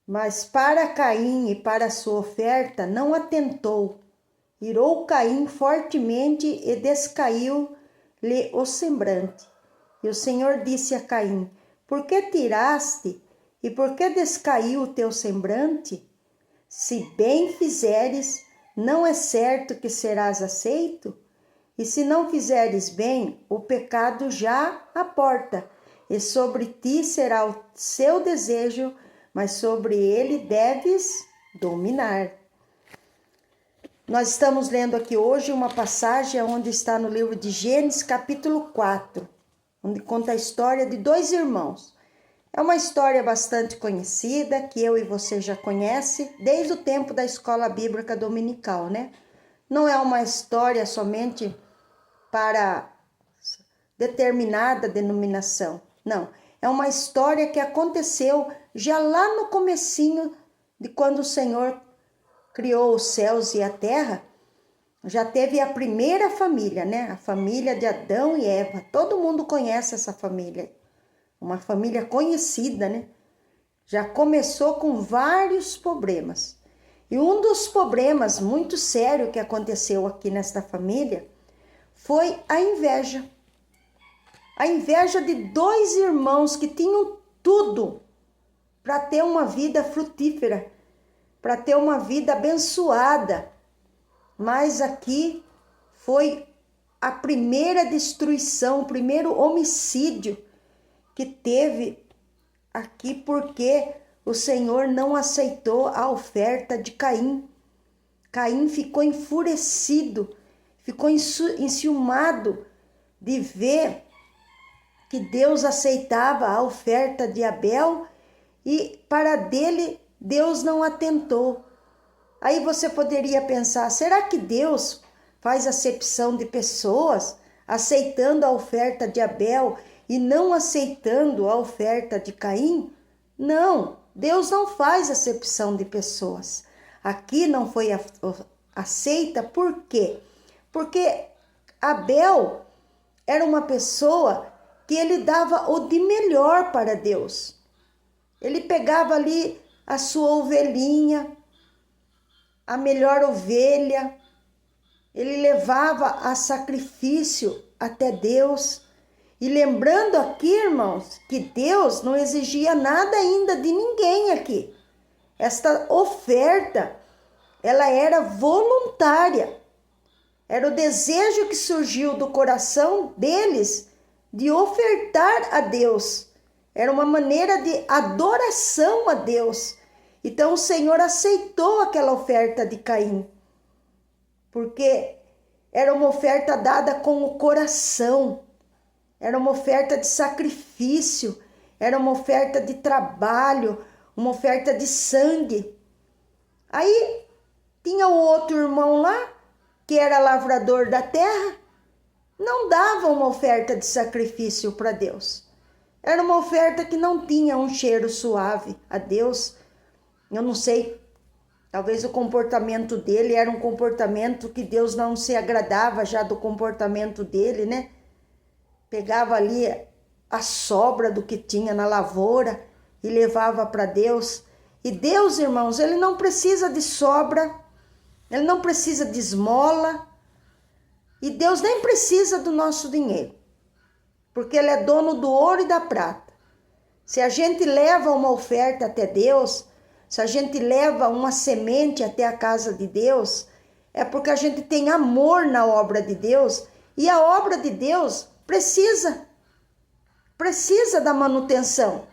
Mas para Caim e para a sua oferta não atentou. Irou Caim fortemente e descaiu-lhe o semblante. E o Senhor disse a Caim: Por que tiraste e por que descaiu o teu semblante? Se bem fizeres, não é certo que serás aceito? E se não fizeres bem, o pecado já à porta, e sobre ti será o seu desejo, mas sobre ele deves dominar. Nós estamos lendo aqui hoje uma passagem onde está no livro de Gênesis, capítulo 4, onde conta a história de dois irmãos. É uma história bastante conhecida, que eu e você já conhece, desde o tempo da escola bíblica dominical, né? Não é uma história somente para determinada denominação, não. É uma história que aconteceu já lá no comecinho de quando o Senhor criou os céus e a terra. Já teve a primeira família, né? A família de Adão e Eva. Todo mundo conhece essa família. Uma família conhecida, né? Já começou com vários problemas. E um dos problemas muito sérios que aconteceu aqui nesta família foi a inveja. A inveja de dois irmãos que tinham tudo para ter uma vida frutífera, para ter uma vida abençoada. Mas aqui foi a primeira destruição, o primeiro homicídio que teve aqui, porque o Senhor não aceitou a oferta de Caim. Caim ficou enfurecido, ficou enciumado de ver que Deus aceitava a oferta de Abel e para dele Deus não atentou. Aí você poderia pensar, será que Deus faz acepção de pessoas, aceitando a oferta de Abel e não aceitando a oferta de Caim? Não, Deus não faz acepção de pessoas. Aqui não foi aceita, por quê? Porque Abel era uma pessoa que ele dava o de melhor para Deus. Ele pegava ali a sua ovelhinha, a melhor ovelha, ele levava a sacrifício até Deus. E lembrando aqui, irmãos, que Deus não exigia nada ainda de ninguém aqui. Esta oferta, ela era voluntária. Era o desejo que surgiu do coração deles de ofertar a Deus. Era uma maneira de adoração a Deus. Então o Senhor aceitou aquela oferta de Caim, porque era uma oferta dada com o coração, era uma oferta de sacrifício, era uma oferta de trabalho, uma oferta de sangue. Aí tinha o outro irmão lá, que era lavrador da terra, não dava uma oferta de sacrifício para Deus. Era uma oferta que não tinha um cheiro suave a Deus. Eu não sei, talvez o comportamento dele era um comportamento que Deus não se agradava já do comportamento dele, né? Pegava ali a sobra do que tinha na lavoura e levava para Deus. E Deus, irmãos, ele não precisa de sobra, ele não precisa de esmola, e Deus nem precisa do nosso dinheiro, porque ele é dono do ouro e da prata. Se a gente leva uma oferta até Deus, se a gente leva uma semente até a casa de Deus, é porque a gente tem amor na obra de Deus, e a obra de Deus precisa da manutenção.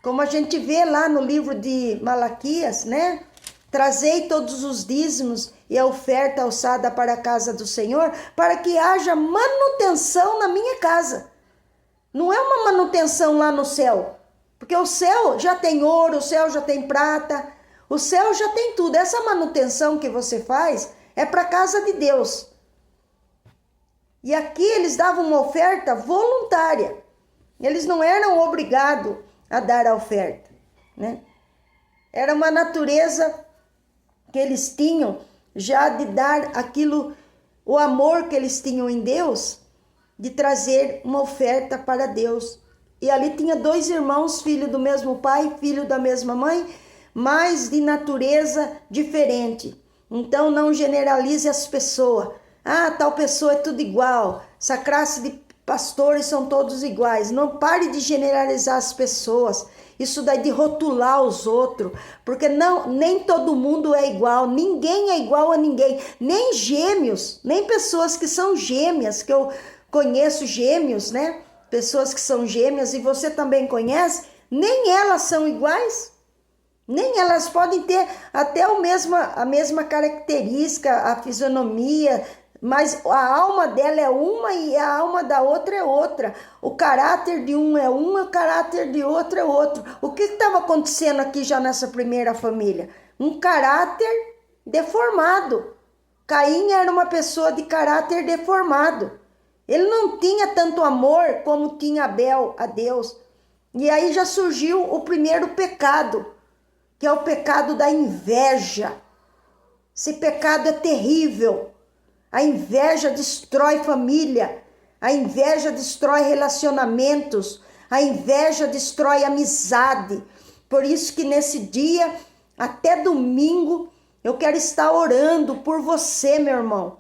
Como a gente vê lá no livro de Malaquias, né? Trazei todos os dízimos e a oferta alçada para a casa do Senhor, para que haja manutenção na minha casa. Não é uma manutenção lá no céu, porque o céu já tem ouro, o céu já tem prata, o céu já tem tudo. Essa manutenção que você faz é para a casa de Deus. E aqui eles davam uma oferta voluntária. Eles não eram obrigados a dar a oferta, né? Era uma natureza que eles tinham já de dar aquilo, o amor que eles tinham em Deus, de trazer uma oferta para Deus. E ali tinha dois irmãos, filho do mesmo pai, filho da mesma mãe, mas de natureza diferente. Então não generalize as pessoas. Ah, tal pessoa é tudo igual. Essa classe de pastores são todos iguais. Não pare de generalizar as pessoas. Isso daí de rotular os outros, porque nem todo mundo é igual, ninguém é igual a ninguém, nem gêmeos, nem pessoas que são gêmeas, que eu conheço gêmeos, né? Pessoas que são gêmeas e você também conhece, nem elas são iguais. Nem elas podem ter até a mesma característica, a fisionomia, mas a alma dela é uma e a alma da outra é outra. O caráter de um é um, o caráter de outro é outro. O que estava acontecendo aqui já nessa primeira família? Um caráter deformado. Caim era uma pessoa de caráter deformado. Ele não tinha tanto amor como tinha Abel a Deus. E aí já surgiu o primeiro pecado, que é o pecado da inveja. Esse pecado é terrível. A inveja destrói família, a inveja destrói relacionamentos, a inveja destrói amizade. Por isso que nesse dia, até domingo, eu quero estar orando por você, meu irmão,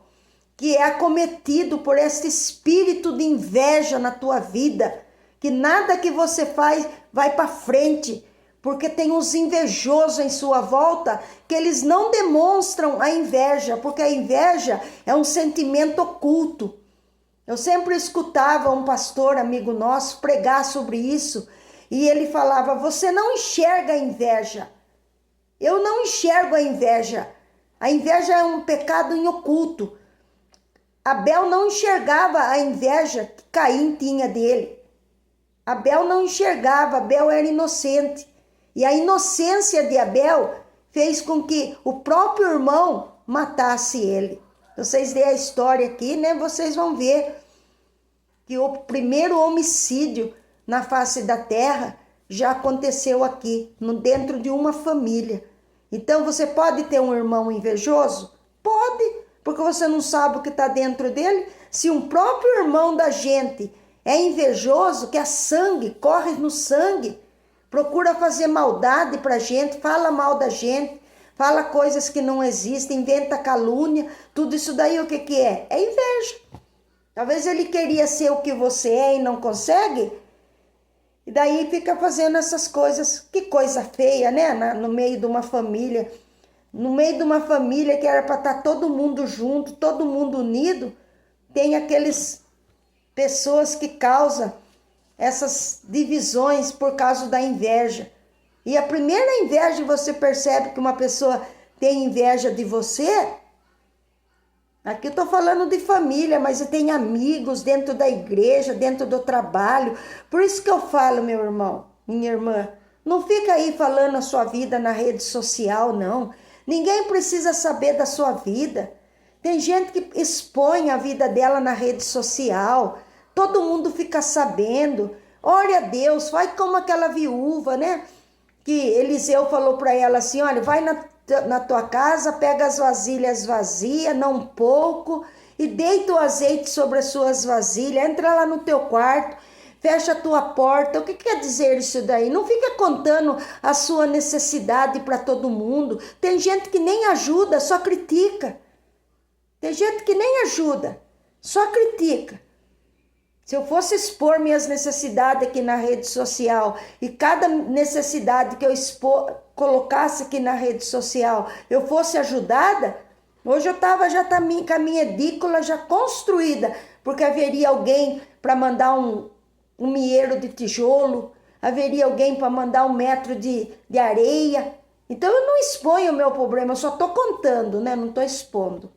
que é acometido por este espírito de inveja na tua vida, que nada que você faz vai para frente, porque tem uns invejosos em sua volta que eles não demonstram a inveja, porque a inveja é um sentimento oculto. Eu sempre escutava um pastor amigo nosso pregar sobre isso e ele falava: você não enxerga a inveja. Eu não enxergo a inveja. A inveja é um pecado em oculto. Abel não enxergava a inveja que Caim tinha dele. Abel não enxergava, Abel era inocente. E a inocência de Abel fez com que o próprio irmão matasse ele. Vocês veem a história aqui, né? Vocês vão ver que o primeiro homicídio na face da terra já aconteceu aqui, dentro de uma família. Então você pode ter um irmão invejoso? Pode, porque você não sabe o que está dentro dele. Se um próprio irmão da gente é invejoso, que é sangue, corre no sangue, procura fazer maldade pra gente, fala mal da gente, fala coisas que não existem, inventa calúnia, tudo isso daí o que que é? É inveja. Talvez ele queria ser o que você é e não consegue, e daí fica fazendo essas coisas. Que coisa feia, né? No meio de uma família, no meio de uma família que era para estar todo mundo junto, todo mundo unido, tem aqueles pessoas que causam essas divisões por causa da inveja. E a primeira inveja, você percebe que uma pessoa tem inveja de você. Aqui eu estou falando de família, mas tem amigos dentro da igreja, dentro do trabalho. Por isso que eu falo, meu irmão, minha irmã, não fica aí falando a sua vida na rede social, não. Ninguém precisa saber da sua vida. Tem gente que expõe a vida dela na rede social. Todo mundo fica sabendo. Ore a Deus, vai como aquela viúva, né? Que Eliseu falou para ela assim: olha, vai na tua casa, pega as vasilhas vazias, não pouco, e deita o azeite sobre as suas vasilhas, entra lá no teu quarto, fecha a tua porta. O que quer dizer isso daí? Não fica contando a sua necessidade para todo mundo. Tem gente que nem ajuda, só critica. Tem gente que nem ajuda, só critica. Se eu fosse expor minhas necessidades aqui na rede social e cada necessidade que eu colocasse aqui na rede social eu fosse ajudada, hoje eu estava já com a minha edícula já construída, porque haveria alguém para mandar um milheiro de tijolo, haveria alguém para mandar 1 metro de areia. Então eu não exponho o meu problema, eu só estou contando, né? Não estou expondo.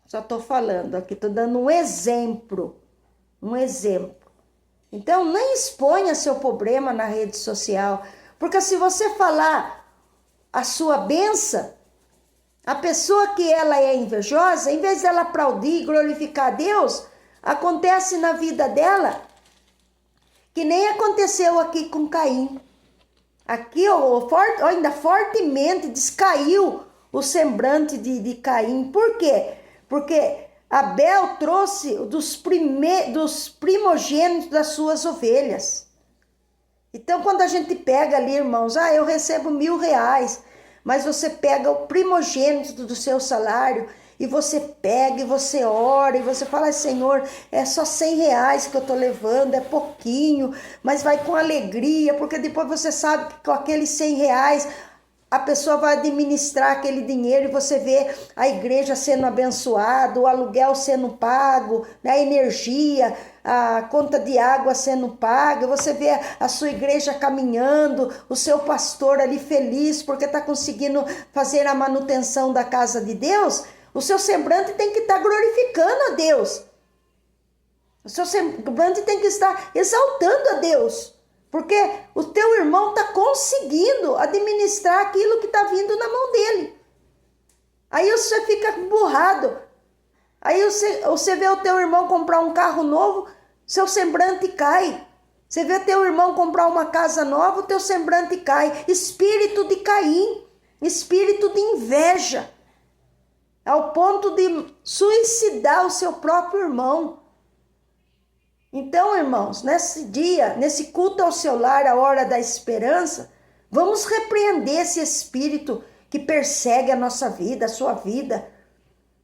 Só estou falando aqui, estou dando um exemplo. Um exemplo. Então, nem exponha seu problema na rede social, porque se você falar a sua benção, a pessoa que ela é invejosa, em vez dela aplaudir e glorificar a Deus, acontece na vida dela que nem aconteceu aqui com Caim. Aqui ainda fortemente descaiu o semblante de Caim. Por quê? Porque Abel trouxe dos primogênitos das suas ovelhas. Então, quando a gente pega ali, irmãos, eu recebo R$1.000, mas você pega o primogênito do seu salário e você pega e você ora e você fala, Senhor, é só R$100 que eu estou levando, é pouquinho, mas vai com alegria, porque depois você sabe que com aqueles R$100 a pessoa vai administrar aquele dinheiro e você vê a igreja sendo abençoada, o aluguel sendo pago, a energia, a conta de água sendo paga, você vê a sua igreja caminhando, o seu pastor ali feliz porque está conseguindo fazer a manutenção da casa de Deus. O seu semblante tem que estar glorificando a Deus. O seu semblante tem que estar exaltando a Deus. Porque o teu irmão está conseguindo administrar aquilo que está vindo na mão dele. Aí você fica burrado. Aí você vê o teu irmão comprar um carro novo, seu semblante cai. Você vê teu irmão comprar uma casa nova, o teu semblante cai. Espírito de Caim, espírito de inveja, ao ponto de suicidar o seu próprio irmão. Então, irmãos, nesse dia, nesse culto ao seu lar, a hora da esperança, vamos repreender esse espírito que persegue a nossa vida, a sua vida.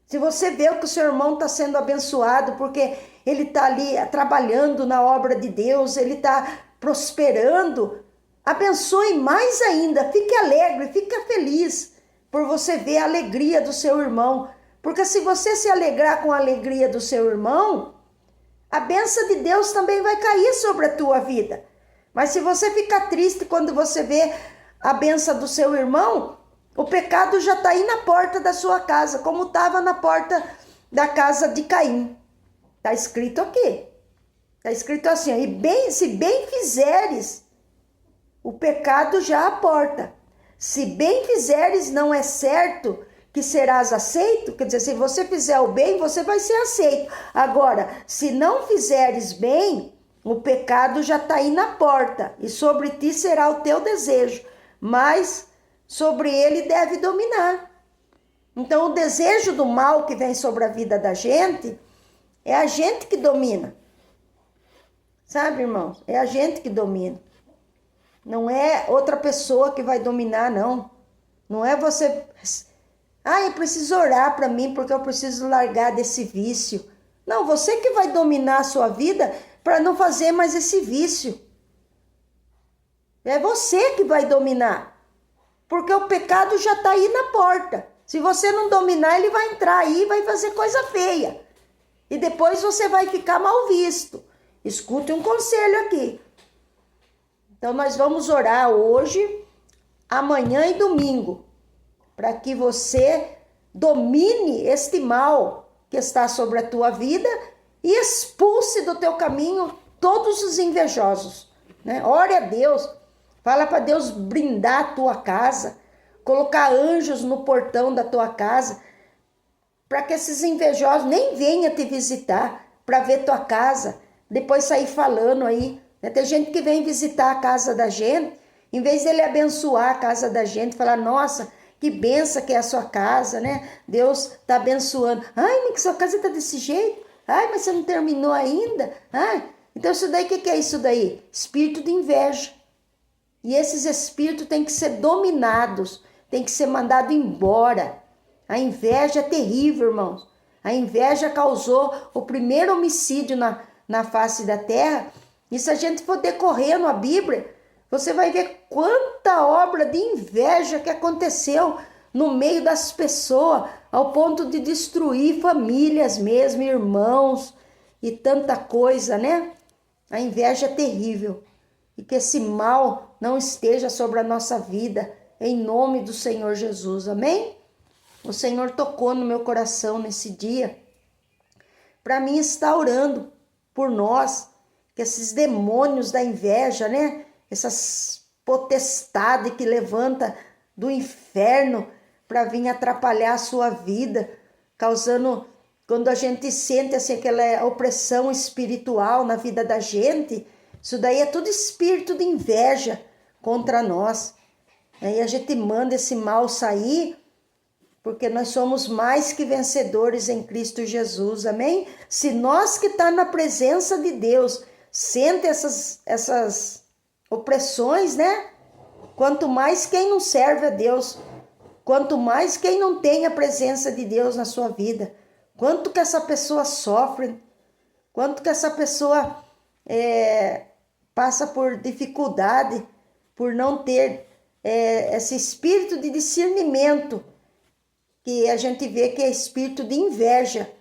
Se você vê que o seu irmão está sendo abençoado, porque ele está ali trabalhando na obra de Deus, ele está prosperando, abençoe mais ainda, fique alegre, fique feliz por você ver a alegria do seu irmão. Porque se você se alegrar com a alegria do seu irmão, a bênção de Deus também vai cair sobre a tua vida. Mas se você ficar triste quando você vê a bênção do seu irmão, o pecado já está aí na porta da sua casa, como estava na porta da casa de Caim. Está escrito aqui. Está escrito assim, se bem fizeres, o pecado já aporta. Se bem fizeres, não é certo que serás aceito, quer dizer, se você fizer o bem, você vai ser aceito. Agora, se não fizeres bem, o pecado já está aí na porta, e sobre ti será o teu desejo, mas sobre ele deve dominar. Então, o desejo do mal que vem sobre a vida da gente, é a gente que domina. Sabe, irmãos? É a gente que domina. Não é outra pessoa que vai dominar, não. Não é você... eu preciso orar para mim porque eu preciso largar desse vício. Não, você que vai dominar a sua vida para não fazer mais esse vício. É você que vai dominar. Porque o pecado já está aí na porta. Se você não dominar, ele vai entrar aí e vai fazer coisa feia. E depois você vai ficar mal visto. Escute um conselho aqui. Então nós vamos orar hoje, amanhã e domingo, para que você domine este mal que está sobre a tua vida e expulse do teu caminho todos os invejosos, né? Ore a Deus, fala para Deus brindar a tua casa, colocar anjos no portão da tua casa, para que esses invejosos nem venham te visitar, para ver tua casa, depois sair falando aí, né? Tem gente que vem visitar a casa da gente, em vez dele abençoar a casa da gente, falar, nossa, que benção que é a sua casa, né? Deus está abençoando. Mas que sua casa está desse jeito? Mas você não terminou ainda? Então isso daí, o que é isso daí? Espírito de inveja. E esses espíritos têm que ser dominados, têm que ser mandados embora. A inveja é terrível, irmãos. A inveja causou o primeiro homicídio na face da terra. E se a gente for decorrendo a Bíblia, você vai ver quanta obra de inveja que aconteceu no meio das pessoas, ao ponto de destruir famílias mesmo, irmãos e tanta coisa, né? A inveja é terrível. E que esse mal não esteja sobre a nossa vida, em nome do Senhor Jesus, amém? O Senhor tocou no meu coração nesse dia, para mim estar orando por nós, que esses demônios da inveja, né? Essas potestades que levanta do inferno para vir atrapalhar a sua vida, causando, quando a gente sente assim, aquela opressão espiritual na vida da gente, isso daí é tudo espírito de inveja contra nós. Aí a gente manda esse mal sair, porque nós somos mais que vencedores em Cristo Jesus, amém? Se nós que está na presença de Deus, sente essas opressões, né? Quanto mais quem não serve a Deus, quanto mais quem não tem a presença de Deus na sua vida, quanto que essa pessoa sofre, quanto que essa pessoa passa por dificuldade, por não ter esse espírito de discernimento, que a gente vê que é espírito de inveja,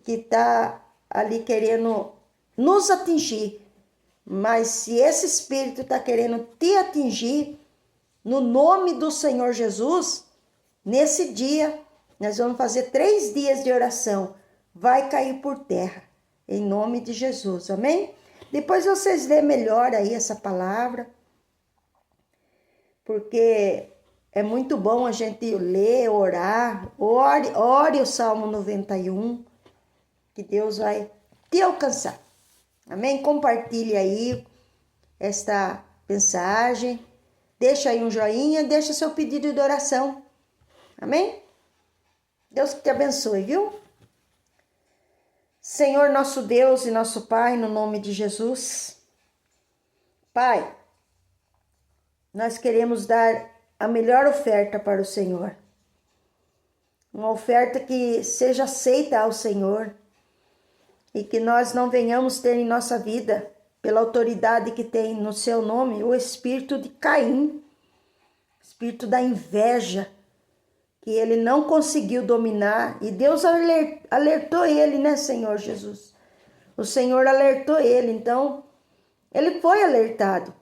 que está ali querendo nos atingir. Mas se esse espírito está querendo te atingir, no nome do Senhor Jesus, nesse dia, nós vamos fazer 3 dias de oração. Vai cair por terra, em nome de Jesus, amém? Depois vocês lêem melhor aí essa palavra, porque é muito bom a gente ler, orar. Ore o Salmo 91, que Deus vai te alcançar. Amém? Compartilhe aí esta mensagem. Deixa aí um joinha, deixa seu pedido de oração. Amém? Deus que te abençoe, viu? Senhor nosso Deus e nosso Pai, no nome de Jesus. Pai, nós queremos dar a melhor oferta para o Senhor. Uma oferta que seja aceita ao Senhor e que nós não venhamos ter em nossa vida, pela autoridade que tem no seu nome, o espírito de Caim, espírito da inveja, que ele não conseguiu dominar, e Deus alertou ele, né, Senhor Jesus? O Senhor alertou ele, então ele foi alertado.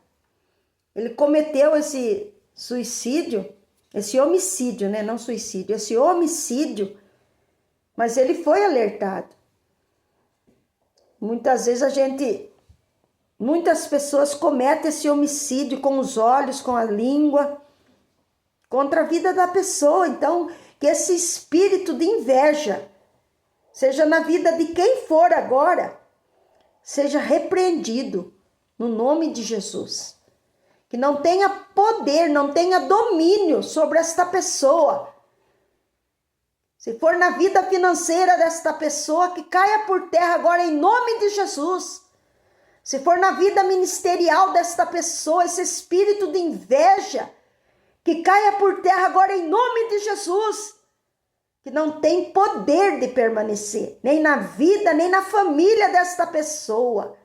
Ele cometeu esse suicídio, esse homicídio, né, não suicídio, esse homicídio, mas ele foi alertado. Muitas vezes muitas pessoas cometem esse homicídio com os olhos, com a língua, contra a vida da pessoa. Então, que esse espírito de inveja, seja na vida de quem for agora, seja repreendido no nome de Jesus. Que não tenha poder, não tenha domínio sobre esta pessoa. Se for na vida financeira desta pessoa, que caia por terra agora em nome de Jesus. Se for na vida ministerial desta pessoa, esse espírito de inveja, que caia por terra agora em nome de Jesus. Que não tem poder de permanecer, nem na vida, nem na família desta pessoa.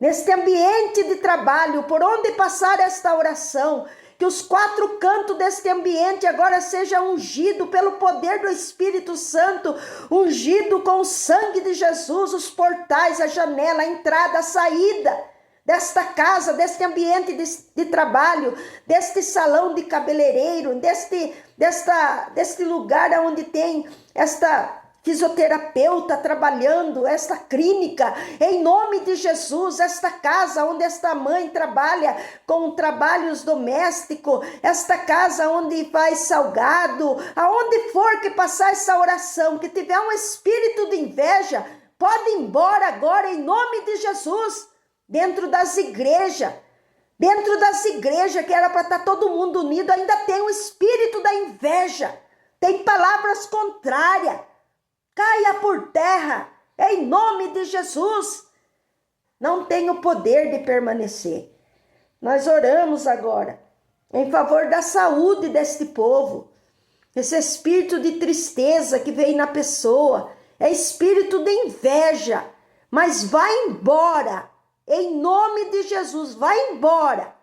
Neste ambiente de trabalho, por onde passar esta oração, que os 4 cantos deste ambiente agora seja ungido pelo poder do Espírito Santo, ungido com o sangue de Jesus, os portais, a janela, a entrada, a saída desta casa, deste ambiente de trabalho, deste salão de cabeleireiro, deste lugar onde tem esta fisioterapeuta trabalhando, esta clínica, em nome de Jesus, esta casa onde esta mãe trabalha com trabalhos domésticos, esta casa onde faz salgado, aonde for que passar essa oração, que tiver um espírito de inveja, pode ir embora agora em nome de Jesus, dentro das igrejas que era para estar todo mundo unido, ainda tem o espírito da inveja, tem palavras contrárias. Caia por terra, em nome de Jesus. Não tem o poder de permanecer. Nós oramos agora em favor da saúde deste povo. Esse espírito de tristeza que vem na pessoa, é espírito de inveja, mas vai embora, em nome de Jesus, vai embora,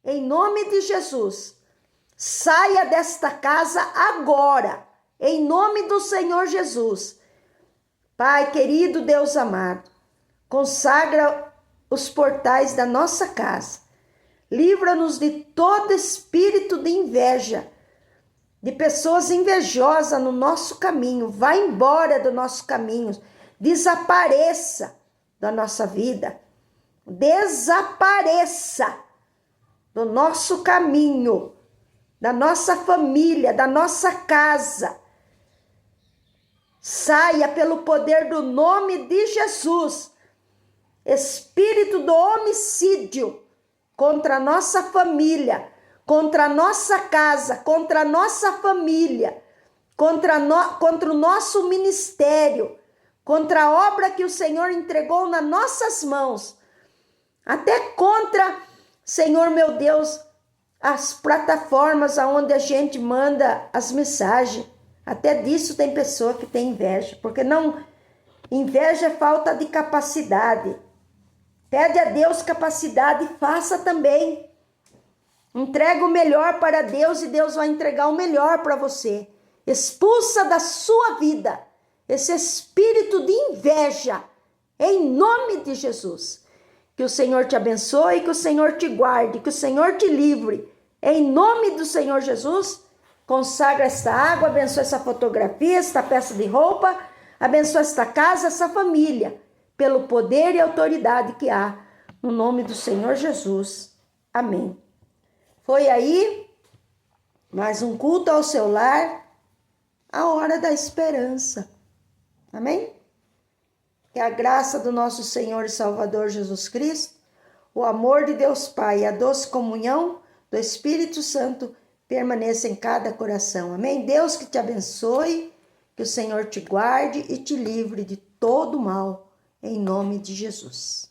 em nome de Jesus. Saia desta casa agora. Em nome do Senhor Jesus. Pai querido, Deus amado, consagra os portais da nossa casa. Livra-nos de todo espírito de inveja, de pessoas invejosas no nosso caminho. Vá embora do nosso caminho. Desapareça da nossa vida. Desapareça do nosso caminho, da nossa família, da nossa casa. Saia pelo poder do nome de Jesus, espírito do homicídio contra a nossa família, contra a nossa casa, contra a nossa família, contra o nosso ministério, contra a obra que o Senhor entregou nas nossas mãos, até contra Senhor meu Deus, as plataformas aonde a gente manda as mensagens, até disso tem pessoa que tem inveja, porque não, inveja é falta de capacidade. Pede a Deus capacidade e faça também. Entrega o melhor para Deus e Deus vai entregar o melhor para você. Expulsa da sua vida esse espírito de inveja, em nome de Jesus. Que o Senhor te abençoe, que o Senhor te guarde, que o Senhor te livre. Em nome do Senhor Jesus, consagra esta água, abençoa essa fotografia, esta peça de roupa, abençoa esta casa, essa família, pelo poder e autoridade que há, no nome do Senhor Jesus. Amém. Foi aí mais um culto ao seu lar, a hora da esperança. Amém? Que a graça do nosso Senhor e Salvador Jesus Cristo, o amor de Deus Pai e a doce comunhão do Espírito Santo permaneça em cada coração. Amém? Deus que te abençoe, que o Senhor te guarde e te livre de todo mal, em nome de Jesus.